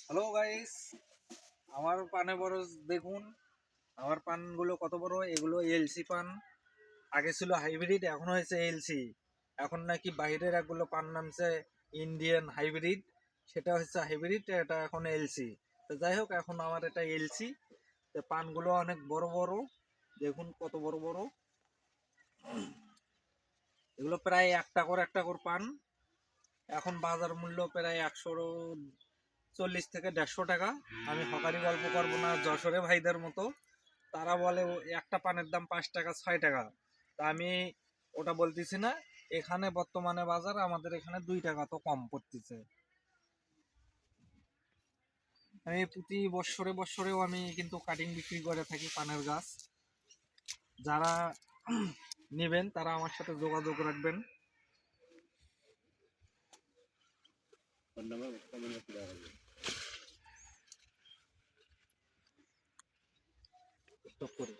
Hello guys, আমার পানে বড় দেখুন। আমার পানগুলো কত বড়। এগুলো এলসি পান। আগে ছিল হাইব্রিড, এখন হয়েছে এলসি। এখন নাকি বাইরের একগুলো পান নামছে ইন্ডিয়ান হাইব্রিড, সেটা হচ্ছে হাইব্রিড, এটা এখন এলসি। তো যাই হোক, এখন আমার এটা এলসি। তো পানগুলো অনেক বড় বড়, দেখুন কত বড় বড়। এগুলো প্রায় একটা করে পান। এখন বাজার মূল্য প্রায় 140 থেকে 150 টাকা। আমি হকারি গল্প করবো না, যশোরে ভাইদের মতো। তারা বলে একটা পানের দাম 5 টাকা 6 টাকা। তা আমি ওটা বলতেছি না। এখানে বর্তমানে বাজার আমাদের এখানে 2 টাকা তো কম পড়তেছে। আমি প্রতি বৎসরে বৎসরেও আমি কিন্তু কাটিং বিক্রি করে থাকি পানের গাছ। যারা নেবেন তারা আমার সাথে যোগাযোগ রাখবেন। স্টপ করি।